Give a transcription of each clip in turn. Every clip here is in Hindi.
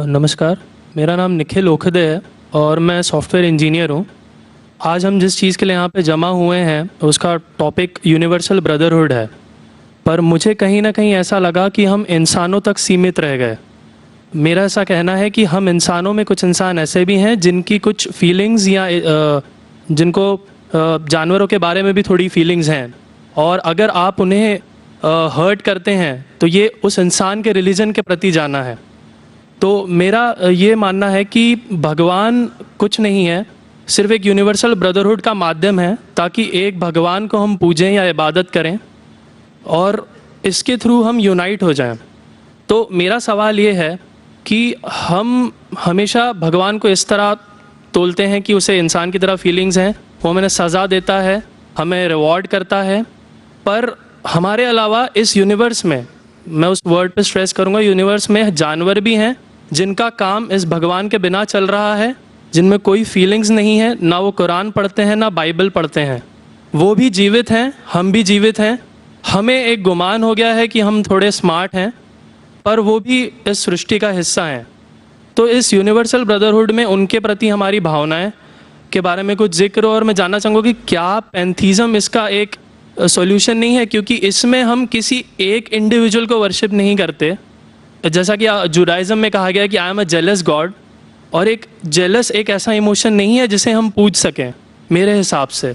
नमस्कार, मेरा नाम निखिल ओखदे है और मैं सॉफ्टवेयर इंजीनियर हूँ। आज हम जिस चीज़ के लिए यहाँ पे जमा हुए हैं उसका टॉपिक यूनिवर्सल ब्रदरहुड है, पर मुझे कहीं ना कहीं ऐसा लगा कि हम इंसानों तक सीमित रह गए। मेरा ऐसा कहना है कि हम इंसानों में कुछ इंसान ऐसे भी हैं जिनकी कुछ फीलिंग्स या जिनको जानवरों के बारे में भी थोड़ी फीलिंग्स हैं, और अगर आप उन्हें हर्ट करते हैं तो ये उस इंसान के रिलीजन के प्रति जाना है। तो मेरा ये मानना है कि भगवान कुछ नहीं है, सिर्फ एक यूनिवर्सल ब्रदरहुड का माध्यम है ताकि एक भगवान को हम पूजें या इबादत करें और इसके थ्रू हम यूनाइट हो जाएं। तो मेरा सवाल ये है कि हम हमेशा भगवान को इस तरह तोलते हैं कि उसे इंसान की तरह फीलिंग्स हैं, वो हमें सज़ा देता है, हमें रिवॉर्ड करता है, पर हमारे अलावा इस यूनिवर्स में, मैं उस वर्ड पे स्ट्रेस करूँगा, यूनिवर्स में जानवर भी हैं जिनका काम इस भगवान के बिना चल रहा है, जिनमें कोई फीलिंग्स नहीं है, ना वो कुरान पढ़ते हैं ना बाइबल पढ़ते हैं। वो भी जीवित हैं, हम भी जीवित हैं। हमें एक गुमान हो गया है कि हम थोड़े स्मार्ट हैं, पर वो भी इस सृष्टि का हिस्सा हैं। तो इस यूनिवर्सल ब्रदरहुड में उनके प्रति हमारी भावनाएं के बारे में कुछ जिक्र, और मैं जानना चाहूँगा कि क्या पैंथीज़म इसका एक सॉल्यूशन नहीं है, क्योंकि इसमें हम किसी एक इंडिविजुअल को वर्शिप नहीं करते। जैसा कि जुडाइज़म में कहा गया है कि I am a jealous God, और एक जेलस एक ऐसा इमोशन नहीं है जिसे हम पूज सकें मेरे हिसाब से।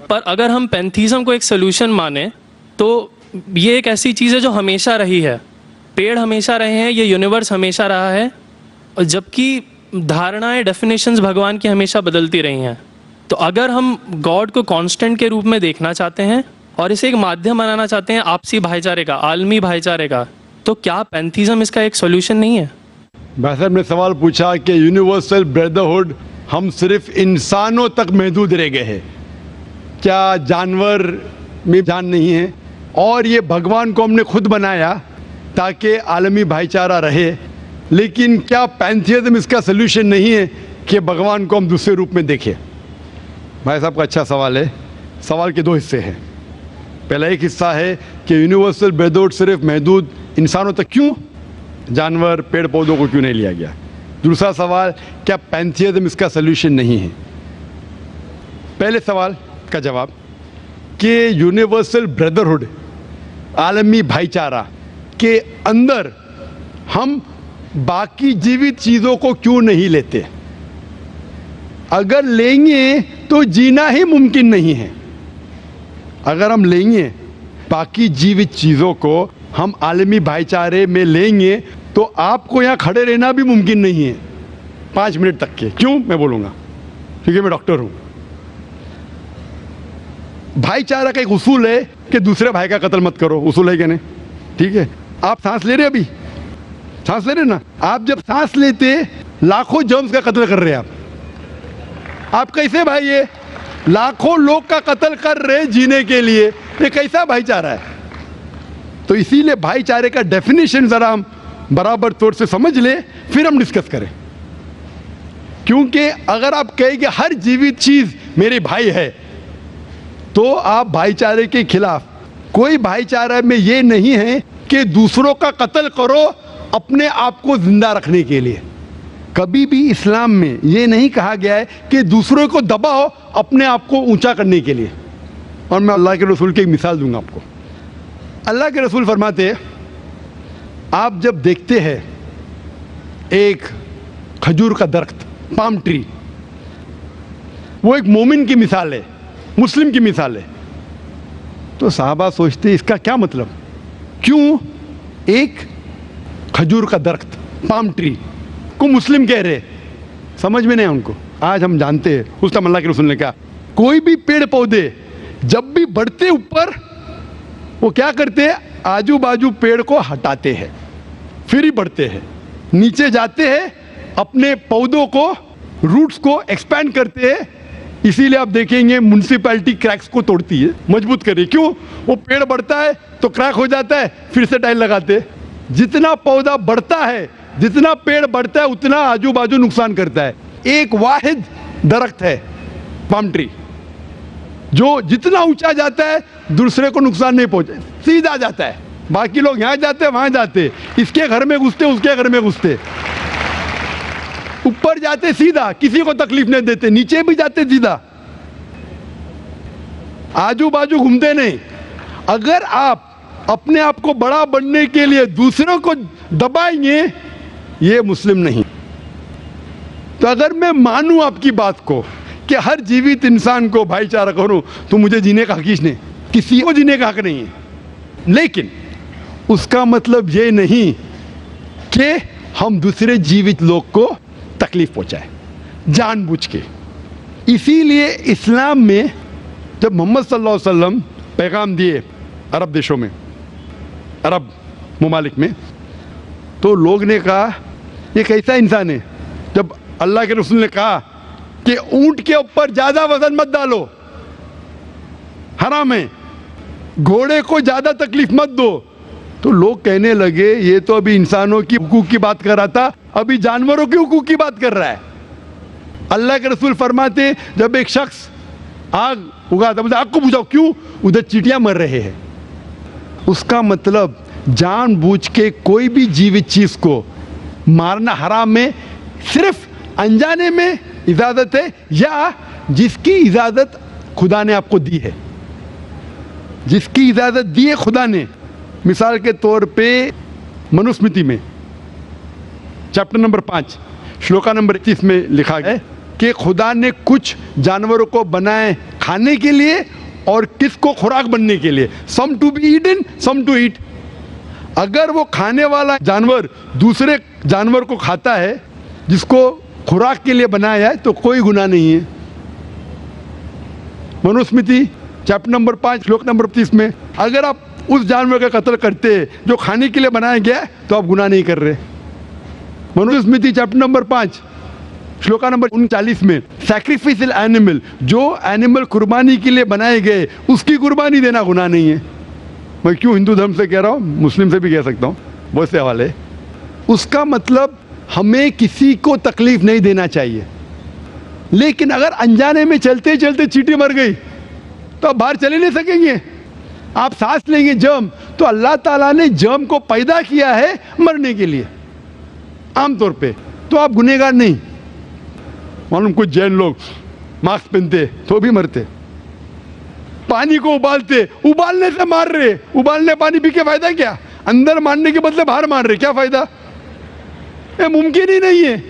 पर अगर हम पैंथीज़म को एक सोल्यूशन माने तो ये एक ऐसी चीज़ है जो हमेशा रही है। पेड़ हमेशा रहे हैं, ये यूनिवर्स हमेशा रहा है, और जबकि धारणाएं, डेफिनेशंस भगवान की हमेशा बदलती रही हैं। तो अगर हम गॉड को कांस्टेंट के रूप में देखना चाहते हैं और इसे एक माध्यम बनाना चाहते हैं आपसी भाईचारे का, आलमी भाईचारे का, तो क्या पैंथीज़म इसका एक सॉल्यूशन नहीं है? भाई साहब ने सवाल पूछा कि यूनिवर्सल ब्रदरहुड हम सिर्फ इंसानों तक महदूद रह गए हैं, क्या जानवर में जान नहीं है? और ये भगवान को हमने खुद बनाया ताकि आलमी भाईचारा रहे, लेकिन क्या पैंथीज़म इसका सल्यूशन नहीं है कि भगवान को हम दूसरे रूप में देखें? भाई साहब का अच्छा सवाल है। सवाल के दो हिस्से हैं। पहला एक हिस्सा है कि यूनिवर्सल ब्रदरहुड सिर्फ महदूद इंसानों तक क्यों, जानवर पेड़ पौधों को क्यों नहीं लिया गया? दूसरा सवाल, क्या पैंथीज़म इसका सल्यूशन नहीं है? पहले सवाल का जवाब कि यूनिवर्सल ब्रदरहुड, आलमी भाईचारा के अंदर हम बाकी जीवित चीज़ों को क्यों नहीं लेते? अगर लेंगे तो जीना ही मुमकिन नहीं है। अगर हम लेंगे बाकी जीवित चीज़ों को, हम आलमी भाईचारे में लेंगे, तो आपको यहाँ खड़े रहना भी मुमकिन नहीं है 5 मिनट तक के। क्यों मैं बोलूँगा? क्योंकि मैं डॉक्टर हूँ। भाईचारा का एक उसूल है कि दूसरे भाई का कत्ल मत करो, उसूल है क्या नहीं? ठीक है, आप सांस ले रहे अभी, सांस ले रहे ना, आप जब सांस लेते लाखों जर्म्स का कत्ल कर रहे हैं आप कैसे भाई? ये लाखों लोग का कत्ल कर रहे जीने के लिए, ये कैसा भाईचारा है? तो इसीलिए भाईचारे का डेफिनेशन जरा हम बराबर तौर से समझ ले, फिर हम डिस्कस करें। क्योंकि अगर आप कहें कि हर जीवित चीज मेरे भाई है, तो आप भाईचारे के खिलाफ। कोई भाईचारा में ये नहीं है कि दूसरों का कत्ल करो अपने आप को जिंदा रखने के लिए। कभी भी इस्लाम में ये नहीं कहा गया है कि दूसरों को दबाओ अपने आप को ऊंचा करने के लिए। और मैं अल्लाह के रसूल की एक मिसाल दूंगा आपको। अल्लाह के रसूल फरमाते हैं, आप जब देखते हैं एक खजूर का दरख्त, पाम ट्री, वो एक मोमिन की मिसाल है, मुस्लिम की मिसाल है, तो साहबा सोचते इसका क्या मतलब? क्यों एक खजूर का दरख्त, पाम ट्री को मुस्लिम कह रहे? समझ में नहीं उनको। आज हम जानते हैं, उस टाइम अल्लाह के रसूल ने कहा, कोई भी पेड़ पौधे जब भी बढ़ते ऊपर, वो क्या करते हैं? आजू बाजू पेड़ को हटाते हैं, फिर ही बढ़ते हैं, नीचे जाते हैं, अपने पौधों को, रूट्स को एक्सपैंड करते हैं। इसीलिए आप देखेंगे म्युनिसिपैलिटी क्रैक्स को तोड़ती है, मजबूत करे। क्यों? वो पेड़ बढ़ता है तो क्रैक हो जाता है, फिर से टाइल लगाते हैं। जितना पौधा बढ़ता है, जितना पेड़ बढ़ता है, उतना आजू बाजू नुकसान करता है। एक वाहिद दरख्त है पाम ट्री, जो जितना ऊंचा जाता है दूसरे को नुकसान नहीं पहुंचे, सीधा जाता है। बाकी लोग यहाँ जाते वहां जाते, इसके घर में घुसते उसके घर में घुसते, ऊपर जाते सीधा, किसी को तकलीफ नहीं देते, नीचे भी जाते सीधा, आजू बाजू घूमते नहीं। अगर आप अपने आप को बड़ा बनने के लिए दूसरों को दबाएंगे, ये मुस्लिम नहीं। तो अगर मैं मानूं आपकी बात को कि हर जीवित इंसान को भाईचारा करूं, तो मुझे जीने का हक ही नहीं, किसी को जीने का हक नहीं है। लेकिन उसका मतलब ये नहीं कि हम दूसरे जीवित लोग को तकलीफ पहुंचाए जानबूझ के। इसीलिए इस्लाम में जब मोहम्मद सल्लल्लाहु अलैहि वसल्लम पैगाम दिए अरब देशों में, अरब ममालिक में, तो लोग ने कहा ये कैसा इंसान है। जब अल्लाह के रसूल ने कहा कि ऊंट के ऊपर ज़्यादा वजन मत डालो, हराम है, घोड़े को ज़्यादा तकलीफ मत दो, तो लोग कहने लगे ये तो अभी इंसानों की हुकूक की बात कर रहा था, अभी जानवरों के हुकूक की बात कर रहा है। अल्लाह के रसूल फरमाते जब एक शख्स आग उगाता, बोलते आग को बुझाओ, क्यों? उधर चींटियां मर रहे हैं। उसका मतलब जानबूझ के कोई भी जीवित चीज को मारना हराम है, सिर्फ अनजाने में इजाजत है या जिसकी इजाजत खुदा ने आपको दी है, जिसकी इजाजत दी है खुदा ने। मिसाल के तौर पे मनुस्मृति में चैप्टर नंबर 5 श्लोका नंबर 31 में लिखा है कि खुदा ने कुछ जानवरों को बनाए खाने के लिए और किसको खुराक बनने के लिए, some to be eaten some to eat. अगर वो खाने वाला जानवर दूसरे जानवर को खाता है जिसको खुराक के लिए बनाया है, तो कोई गुनाह नहीं है। मनुस्मृति चैप्टर नंबर 5 श्लोक नंबर 30 में अगर आप उस जानवर का कत्ल करते जो खाने के लिए बनाया गया, तो आप गुनाह नहीं कर रहे। Manusmriti chapter number 5 shloka number 39 में सैक्रिफिशियल एनिमल, जो एनिमल कुर्बानी के लिए बनाए गए उसकी कुर्बानी देना गुनाह नहीं है। मैं क्यों हिंदू धर्म से कह रहा हूँ, मुस्लिम से भी कह सकता हूँ, बहुत से हवाले। उसका मतलब हमें किसी को तकलीफ नहीं देना चाहिए। लेकिन अगर अनजाने में चलते चलते चींटी मर गई तो आप बाहर चले नहीं सकेंगे, आप सांस लेंगे जर्म, तो अल्लाह ताला ने जर्म को पैदा किया है मरने के लिए आमतौर पे, तो आप गुनहगार नहीं। मालूम कुछ जैन लोग मास्क पहनते तो भी मरते, पानी को उबालते, उबालने से मार रहे, उबालने पानी पी के फायदा क्या? अंदर मारने के बदले बाहर मार रहे, क्या फायदा? ये मुमकिन ही नहीं है।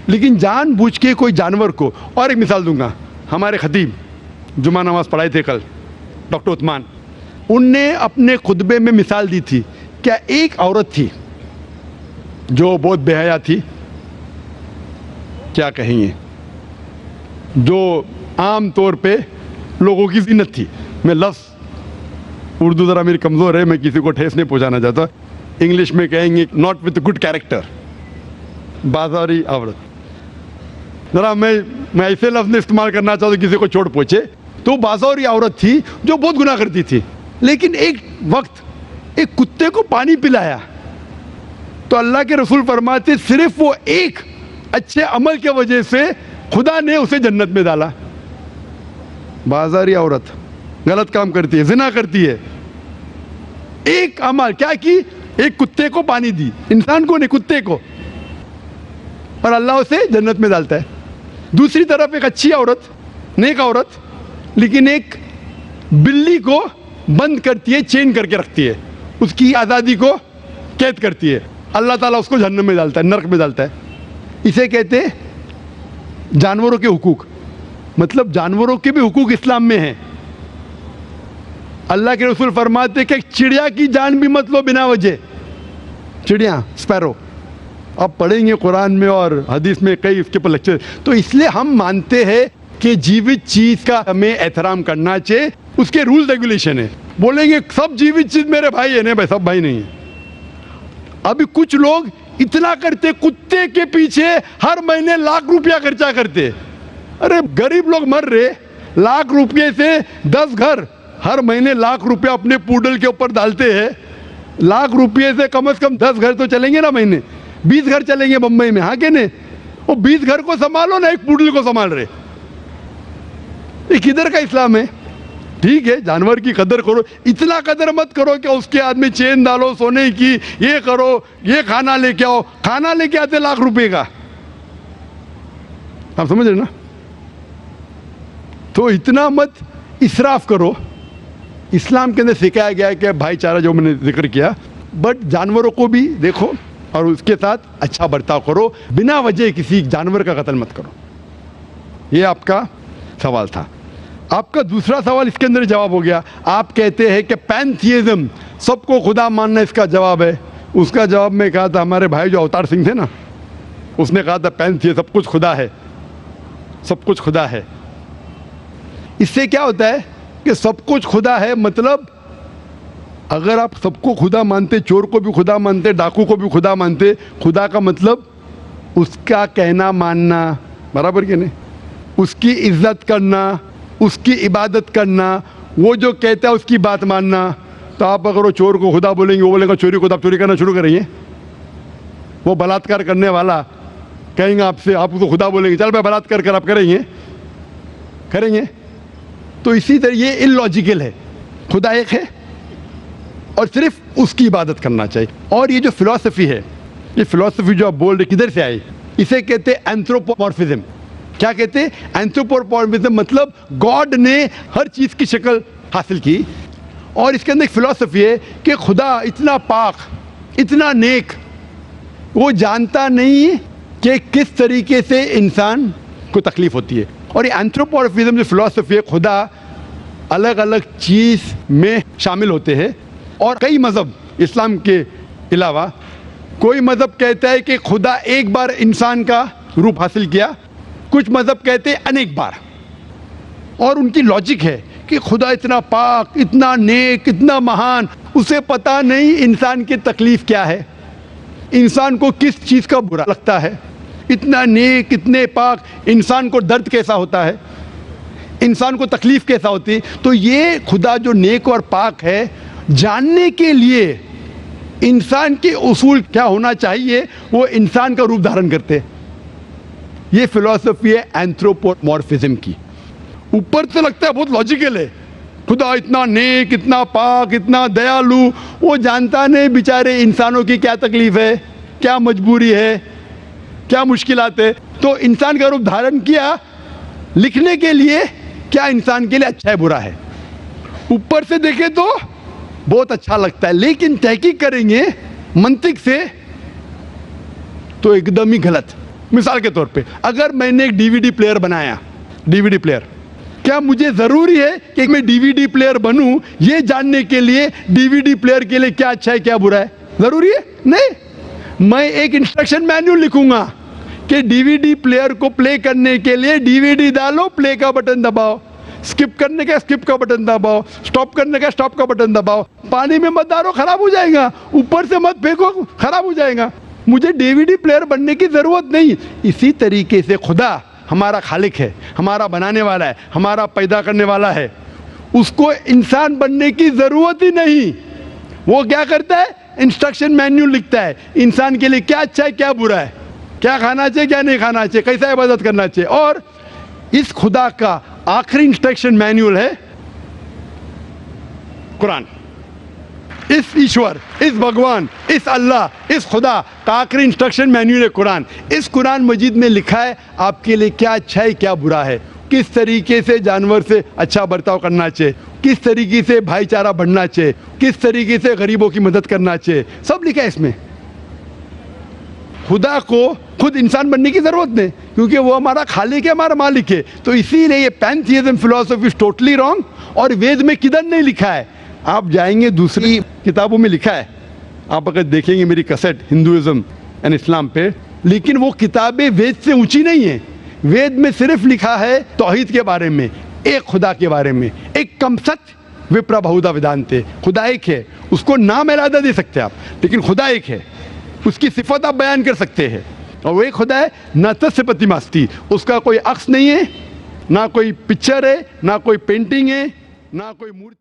लेकिन जानबूझ के कोई जानवर को, और एक मिसाल दूंगा, हमारे खतीब जुमा नमाज पढ़ाए थे कल, डॉक्टर उस्मान, उनने अपने खुतबे में मिसाल दी थी। क्या एक औरत थी जो बहुत बेहया थी, क्या कहेंगे, जो आम तौर पे लोगों की ज़ीनत थी। मैं लफ्ज़ उर्दू ज़रा मेरी कमज़ोर है, मैं किसी को ठेस नहीं पहुंचाना चाहता, इंग्लिश में कहेंगे नॉट विथ गुड कैरेक्टर, बाजारी औरत। ज़रा मैं ऐसे लफ्ज़ इस्तेमाल करना चाहता हूँ किसी को चोट पहुँचे, तो बाजारी औरत थी जो बहुत गुनाह करती थी। लेकिन एक वक्त एक कुत्ते को पानी पिलाया तो अल्लाह के रसूल फरमाते सिर्फ वो एक अच्छे अमल के वजह से खुदा ने उसे जन्नत में डाला। बाजारी औरत गलत काम करती है, जिना करती है, एक अमल क्या की, एक कुत्ते को पानी दी, इंसान को नहीं कुत्ते को, और अल्लाह उसे जन्नत में डालता है। दूसरी तरफ एक अच्छी औरत, नेक औरत, लेकिन एक बिल्ली को बंद करती है, चेन करके रखती है, उसकी आज़ादी को कैद करती है, अल्लाह ताला उसको जहन्नम में डालता है, नरक में डालता है। इसे कहते हैं जानवरों के हुकूक। मतलब जानवरों के भी हुकूक इस्लाम में हैं। अल्लाह के रसूल फरमाते कि चिड़िया की जान भी मत लो बिना वजह, चिड़िया स्पैरो। अब पढ़ेंगे कुरान में और हदीस में कई इसके पर लेक्चर। तो इसलिए हम मानते हैं कि जीवित चीज का हमें एहतराम करना चाहिए, उसके रूल रेगुलेशन है। बोलेंगे सब जीवित चीज मेरे भाई है, नहीं भाई सब भाई नहीं है। अभी कुछ लोग इतना करते, कुत्ते के पीछे हर महीने लाख रुपया खर्चा करते। अरे गरीब लोग मर रहे, लाख रुपये से 10 घर हर महीने लाख रुपया अपने पूडल के ऊपर डालते हैं। लाख रुपये से कम 10 घर तो चलेंगे ना महीने, 20 घर चलेंगे बम्बई में, हाँ के नहीं? वो 20 घर को संभालो ना, एक पूडल को संभाल रहे। ये किधर का इस्लाम है? ठीक है, जानवर की कदर करो, इतना कदर मत करो कि उसके हाथ में चेन डालो सोने की, ये करो, ये खाना लेके आओ। खाना लेके आते लाख रुपए का, आप समझ रहे ना? तो इतना मत इसराफ करो। इस्लाम के अंदर सिखाया गया है कि भाईचारा, जो मैंने जिक्र किया, बट जानवरों को भी देखो और उसके साथ अच्छा बर्ताव करो, बिना वजह किसी जानवर का कत्ल मत करो। ये आपका सवाल था। आपका दूसरा सवाल इसके अंदर जवाब हो गया। आप कहते हैं कि पैंथियज्म, सबको खुदा मानना इसका जवाब है। उसका जवाब में कहा था, हमारे भाई जो अवतार सिंह थे ना, उसने कहा था पैंथियज्म, सब कुछ खुदा है, सब कुछ खुदा है। इससे क्या होता है कि सब कुछ खुदा है, मतलब अगर आप सबको खुदा मानते, चोर को भी खुदा मानते, डाकू को भी खुदा मानते, खुदा का मतलब उसका कहना मानना, बराबर कि नहीं? उसकी इज्जत करना, उसकी इबादत करना, वो जो कहता है उसकी बात मानना। तो आप अगर वो चोर को खुदा बोलेंगे, वो बोलेगा चोरी को, आप चोरी करना शुरू करेंगे। वो बलात्कार करने वाला कहेंगे आपसे, आप उसको खुदा बोलेंगे, चल भाई बलात्कार कर, आप करेंगे? करेंगे? तो इसी तरह ये इलॉजिकल है। खुदा एक है और सिर्फ उसकी इबादत करना चाहिए। और ये जो फिलॉसफी है, ये फिलॉसफी जो आप बोल रहे, किधर से आई? इसे कहते हैं एंथ्रोपोमॉर्फिज्म। क्या कहते हैं? एंथ्रोपोमॉर्फिज्म, मतलब गॉड ने हर चीज की शक्ल हासिल की। और इसके अंदर एक फिलॉसफी है कि खुदा इतना पाक, इतना नेक, वो जानता नहीं कि किस तरीके से इंसान को तकलीफ होती है। और ये एंथ्रोपोमॉर्फिज्म जो फिलॉसफी है, खुदा अलग अलग चीज में शामिल होते हैं। और कई मजहब, इस्लाम के अलावा कोई मजहब कहता है कि खुदा एक बार इंसान का रूप हासिल किया, कुछ मजहब कहते हैं अनेक बार। और उनकी लॉजिक है कि खुदा इतना पाक, इतना नेक, इतना महान, उसे पता नहीं इंसान की तकलीफ क्या है, इंसान को किस चीज़ का बुरा लगता है। इतना नेक, इतने पाक, इंसान को दर्द कैसा होता है, इंसान को तकलीफ कैसा होती है। तो ये खुदा जो नेक और पाक है, जानने के लिए इंसान के उसूल क्या होना चाहिए, वो इंसान का रूप धारण करते हैं। ये फिलॉसफी है एंथ्रोपोमॉर्फिज्म की। ऊपर से लगता है बहुत लॉजिकल है, खुदा इतना नेक, इतना पाक, इतना दयालु, वो जानता नहीं बेचारे इंसानों की क्या तकलीफ है, क्या मजबूरी है, क्या मुश्किलात है। तो इंसान का रूप धारण किया लिखने के लिए, क्या इंसान के लिए अच्छा है बुरा है। ऊपर से देखे तो बहुत अच्छा लगता है, लेकिन तहकीक करेंगे मंतिक से तो एकदम ही गलत। मिसाल के तौर पे, अगर मैंने एक डीवीडी प्लेयर बनाया, डीवीडी प्लेयर, क्या मुझे जरूरी है कि मैं डीवीडी प्लेयर बनूं ये जानने के लिए डीवीडी प्लेयर के लिए क्या अच्छा है क्या बुरा है? जरूरी है? नहीं। मैं एक इंस्ट्रक्शन मैन्युअल लिखूंगा कि डीवीडी प्लेयर को प्ले करने के लिए डीवीडी डालो, प्ले का बटन दबाओ, स्किप करने का स्किप का बटन दबाओ, स्टॉप करने का स्टॉप का बटन दबाओ। पानी में मत डालो, खराब हो जाएगा, ऊपर से मत फेंको, खराब हो जाएगा। मुझे डीवीडी प्लेयर बनने की जरूरत नहीं। इसी तरीके से खुदा हमारा खालिक है, हमारा बनाने वाला है, हमारा पैदा करने वाला है, उसको इंसान बनने की जरूरत ही नहीं। वो क्या करता है? इंस्ट्रक्शन मैन्युअल लिखता है, इंसान के लिए क्या अच्छा है क्या बुरा है, क्या खाना चाहिए क्या नहीं खाना चाहिए, कैसा इबादत करना चाहिए। और इस खुदा का आखिरी इंस्ट्रक्शन मैन्युअल है कुरान। इस ईश्वर, इस भगवान, इस अल्लाह, इस खुदा का आखिरी इंस्ट्रक्शन मैन्युअल है कुरान। इस कुरान मजीद में लिखा है आपके लिए क्या अच्छा है क्या बुरा है, किस तरीके से जानवर से अच्छा बर्ताव करना चाहिए, किस तरीके से भाईचारा बढ़ना चाहिए, किस तरीके से गरीबों की मदद करना चाहिए, सब लिखा है इसमें। खुदा को खुद इंसान बनने की जरूरत नहीं, क्योंकि वो हमारा खालिक है, हमारा मालिक है। तो इसीलिए ये पैंथियज्म फिलॉसफी इज टोटली रॉन्ग। और वेद में किधर नहीं लिखा है, आप जाएंगे दूसरी किताबों में लिखा है, आप अगर देखेंगे मेरी कैसेट हिंदुइज्म एंड इस्लाम पे, लेकिन वो किताबें वेद से ऊंची नहीं है। वेद में सिर्फ लिखा है तौहीद के बारे में, एक खुदा के बारे में, एक कम सत्य विप्रा बहुधा वेदांते, खुदा एक है, उसको नाम अलहदा दे सकते हैं आप, लेकिन खुदा एक है, उसकी सिफत आप बयान कर सकते हैं। और वो एक खुदा है न तस्य प्रतिमास्ति, उसका कोई अक्स नहीं है, ना कोई पिक्चर है, ना कोई पेंटिंग है, ना कोई मूर्ति।